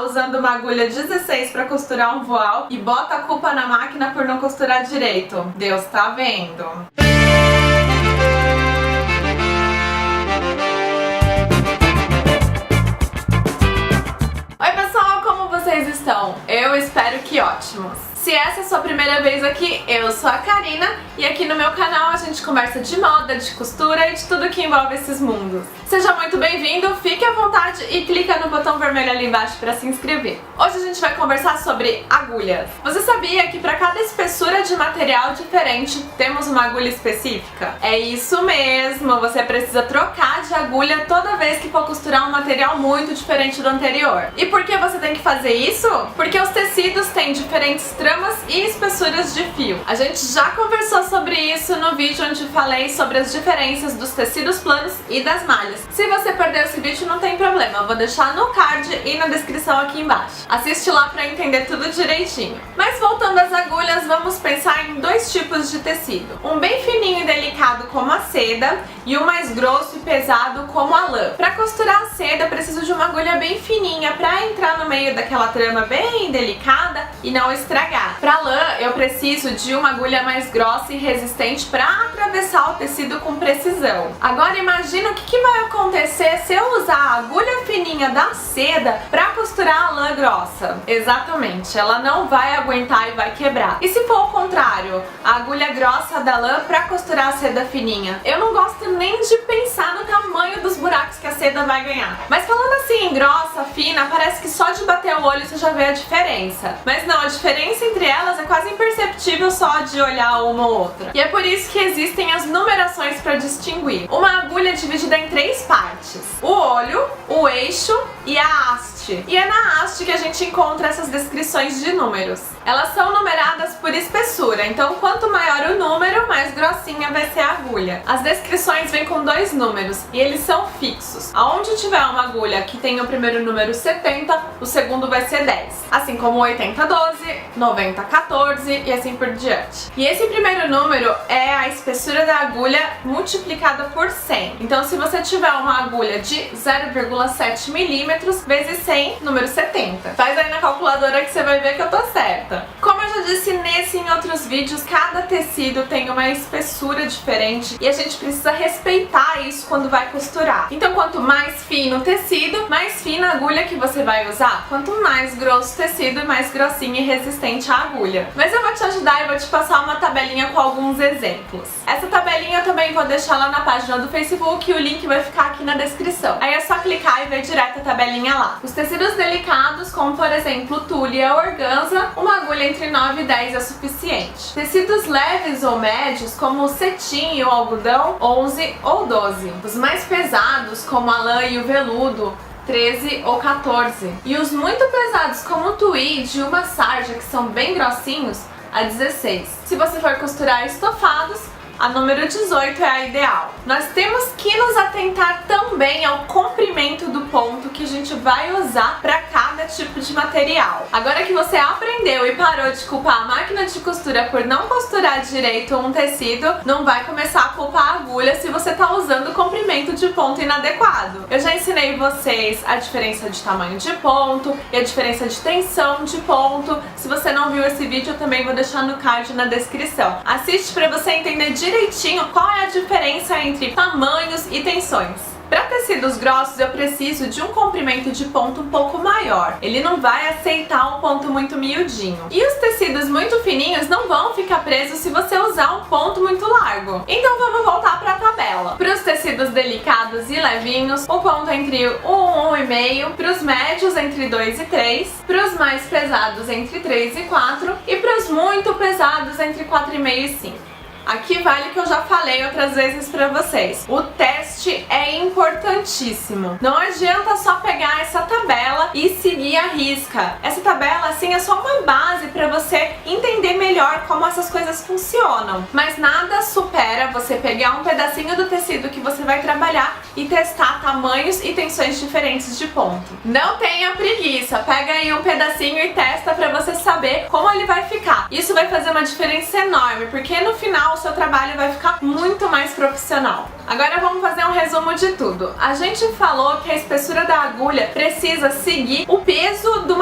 usando uma agulha 16 para costurar um voal e bota a culpa na máquina por não costurar direito. Deus tá vendo. Oi pessoal, como vocês estão? Eu espero que ótimos. Se essa é a sua primeira vez aqui, eu sou a Karina e aqui no meu canal a gente conversa de moda, de costura e de tudo que envolve esses mundos. Seja muito bem-vindo, fique à vontade e clica no botão vermelho ali embaixo para se inscrever. Hoje a gente vai conversar sobre agulhas. Você sabia que para cada espessura de material diferente temos uma agulha específica? É isso mesmo, você precisa trocar de agulha toda vez que for costurar um material muito diferente do anterior. E por que você tem que fazer isso? Porque os tecidos têm diferentes tramas e espessuras de fio. A gente já conversou sobre isso no vídeo onde falei sobre as diferenças dos tecidos planos e das malhas. Se você perdeu esse vídeo não tem problema, eu vou deixar no card e na descrição aqui embaixo. Assiste lá pra entender tudo direitinho. Mas voltando às agulhas, vamos pensar em dois tipos de tecido. Um bem fininho e delicado como a seda e um mais grosso e pesado como a lã. Para costurar a seda eu preciso de uma agulha bem fininha para entrar no meio daquela trama bem delicada e não estragar. Para lã eu preciso de uma agulha mais grossa e resistente para atravessar o tecido com precisão. Agora imagina o que vai acontecer se eu usar a agulha fininha da seda para costurar a lã grossa. Exatamente, ela não vai aguentar e vai quebrar. E se for o contrário, a agulha grossa da lã para costurar a seda fininha? Eu não gosto nem de pensar no tamanho dos buracos que a seda vai ganhar. Mas falando assim, grossa, fina, parece que só de bater o olho você já vê a diferença. Mas não, a diferença entre elas é quase imperceptível só de olhar uma ou outra. E é por isso que existem as numerações para distinguir. Uma agulha é dividida em três partes: o olho, o eixo e a haste. E é na haste que a gente encontra essas descrições de números. Elas são numeradas por espessura, então quanto maior o número, mais grossinha vai ser a agulha. As descrições vêm com dois números e eles são fixos. Aonde tiver uma agulha que tem o primeiro número 70, o segundo vai ser 10. Assim como 80, 12, 90, 14 e assim por diante. E esse primeiro número é a espessura da agulha multiplicada por 100. Então se você tiver uma agulha de 0,7 milímetros vezes 100, número 70. Faz aí na calculadora que você vai ver que eu tô certa. Como eu já disse nesse e em outros vídeos, cada tecido tem uma espessura diferente e a gente precisa respeitar isso quando vai costurar. Então quanto mais fino o tecido, mais fina a agulha que você vai usar. Quanto mais grosso o tecido, mais grossinha e resistente a agulha. Mas eu vou te ajudar e vou te passar uma tabelinha com alguns exemplos. Essa tabelinha eu também vou deixar lá na página do Facebook e o link vai ficar aqui na descrição. Aí é só clicar e ver direto a tabelinha lá. Os tecidos delicados, como por exemplo tule e organza, uma agulha entre 9 e 10 é suficiente. Tecidos leves ou médios, como o cetim e o algodão, 11 ou 12. Os mais pesados, como a lã e o veludo, 13 ou 14. E os muito pesados, como o tweed e uma sarja, que são bem grossinhos, a 16. Se você for costurar estofados, a número 18 é a ideal. Nós temos que nos atentar também ao comprimento do ponto que a gente vai usar para cada tipo de material. Agora que você aprendeu e parou de culpar a máquina de costura por não costurar direito um tecido, não vai começar a culpar a agulha se você está usando o comprimento de ponto inadequado. Eu já ensinei vocês a diferença de tamanho de ponto e a diferença de tensão de ponto. Se você não viu esse vídeo, eu também vou deixar no card na descrição. Assiste para você entender direitinho qual é a diferença entre tamanhos e tensões. Para tecidos grossos eu preciso de um comprimento de ponto um pouco maior. Ele não vai aceitar um ponto muito miudinho. E os tecidos muito fininhos não vão ficar presos se você usar um ponto muito largo. Então vamos voltar para a tabela. Para os tecidos delicados e levinhos, o ponto entre 1 e 1,5. Para os médios, entre 2 e 3. Para os mais pesados, entre 3 e 4. E para os muito pesados, entre 4,5 e 5. Aqui vale o que eu já falei outras vezes pra vocês. O teste é importantíssimo. Não adianta só pegar essa tabela e seguir a risca. Essa tabela, assim, é só uma base pra você entender melhor como essas coisas funcionam. Mas nada supera você pegar um pedacinho do tecido que você vai trabalhar e testar tamanhos e tensões diferentes de ponto. Não tenha preguiça. Pega aí um pedacinho e testa pra você saber como ele vai ficar. Isso vai fazer uma diferença enorme, porque no final o seu trabalho vai ficar muito mais profissional. Agora vamos fazer um resumo de tudo. A gente falou que a espessura da agulha precisa seguir o peso do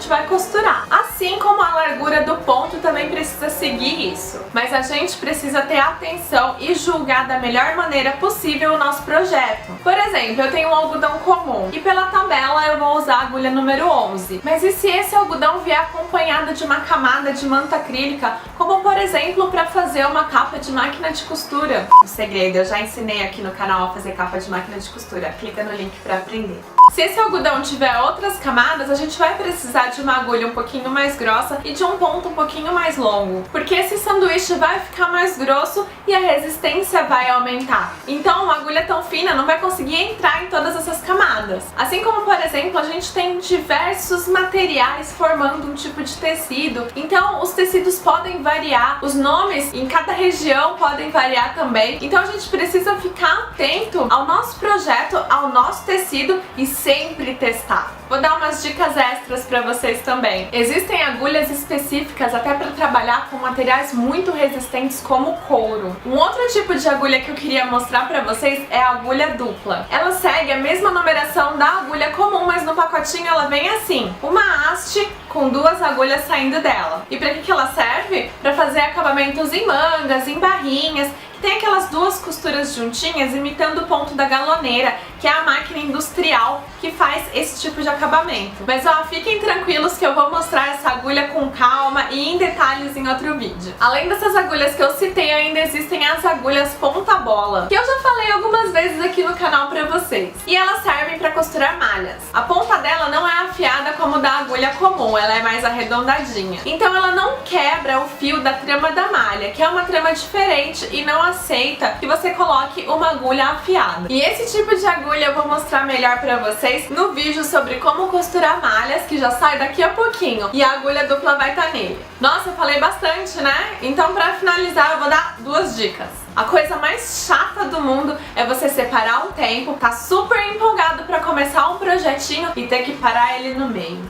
gente vai costurar. Assim como a largura do ponto também precisa seguir isso. Mas a gente precisa ter atenção e julgar da melhor maneira possível o nosso projeto. Por exemplo, eu tenho um algodão comum e pela tabela eu vou usar a agulha número 11. Mas e se esse algodão vier acompanhado de uma camada de manta acrílica, como por exemplo para fazer uma capa de máquina de costura? O segredo, eu já ensinei aqui no canal a fazer capa de máquina de costura. Clica no link para aprender. Se esse algodão tiver outras camadas, a gente vai precisar de uma agulha um pouquinho mais grossa e de um ponto um pouquinho mais longo, porque esse sanduíche vai ficar mais grosso e a resistência vai aumentar. Então uma agulha tão fina não vai conseguir entrar em todas essas camadas. Assim como, por exemplo, a gente tem diversos materiais formando um tipo de tecido, então os tecidos podem variar, os nomes em cada região podem variar também, então a gente precisa ficar atento ao nosso projeto, ao nosso tecido e sempre testar. Vou dar umas dicas extras para vocês também. Existem agulhas específicas até para trabalhar com materiais muito resistentes como couro. Um outro tipo de agulha que eu queria mostrar para vocês é a agulha dupla. Ela segue a mesma numeração da agulha comum, mas no pacotinho ela vem assim, uma haste com duas agulhas saindo dela. E para que ela serve? Para fazer acabamentos em mangas, em barrinhas. Tem aquelas duas costuras juntinhas imitando o ponto da galoneira, que é a máquina industrial que faz esse tipo de acabamento. Mas ó, fiquem tranquilos que eu vou mostrar essa agulha com calma e em detalhes em outro vídeo. Além dessas agulhas que eu citei, ainda existem as agulhas ponta-bola, que eu já falei algumas vezes aqui no canal pra vocês. E elas servem pra costurar malhas. A ponta dela não é afiada como da agulha comum, ela é mais arredondadinha. Então ela não quebra o fio da trama da malha, que é uma trama diferente e não aceita que você coloque uma agulha afiada. E esse tipo de agulha eu vou mostrar melhor pra vocês no vídeo sobre como costurar malhas, que já sai daqui a pouquinho. E a agulha dupla vai estar nele. Nossa, eu falei bastante, né? Então pra finalizar eu vou dar duas dicas. A coisa mais chata do mundo é você separar um tempo, tá super empolgado pra começar um projetinho e ter que parar ele no meio.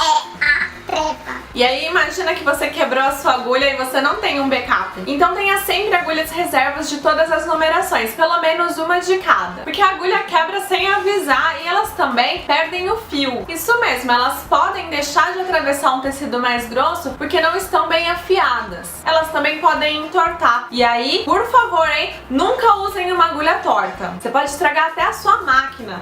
E aí imagina que você quebrou a sua agulha e você não tem um backup. Então tenha sempre agulhas reservas de todas as numerações, pelo menos uma de cada. Porque a agulha quebra sem avisar e elas também perdem o fio. Isso mesmo, elas podem deixar de atravessar um tecido mais grosso porque não estão bem afiadas. Elas também podem entortar. E aí, por favor, hein, nunca usem uma agulha torta. Você pode estragar até a sua máquina.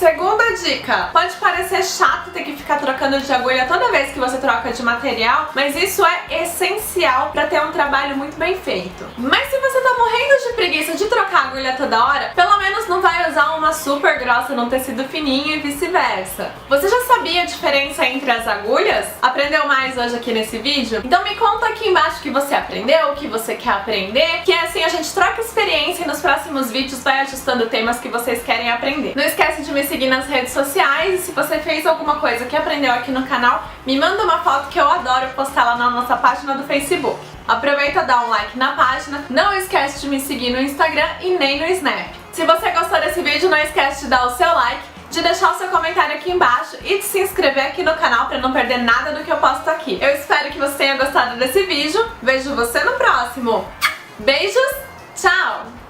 Segunda dica, pode parecer chato ter que ficar trocando de agulha toda vez que você troca de material, mas isso é essencial para ter um trabalho muito bem feito. Mas se você tá morrendo de preguiça de trocar agulha toda hora, pelo menos não vai usar uma super grossa num tecido fininho e vice-versa. Você já sabia a diferença entre as agulhas? Aprendeu mais hoje aqui nesse vídeo? Então me conta aqui embaixo o que você aprendeu, o que você quer aprender, que assim a gente troca experiência e nos próximos vídeos vai ajustando temas que vocês querem aprender. Não esquece de me seguir nas redes sociais e se você fez alguma coisa que aprendeu aqui no canal, me manda uma foto que eu adoro postar lá na nossa página do Facebook. Aproveita e dá um like na página, não esquece de me seguir no Instagram e nem no Snap. Se você gostou desse vídeo, não esquece de dar o seu like, de deixar o seu comentário aqui embaixo e de se inscrever aqui no canal para não perder nada do que eu posto aqui. Eu espero que você tenha gostado desse vídeo, vejo você no próximo. Beijos, tchau!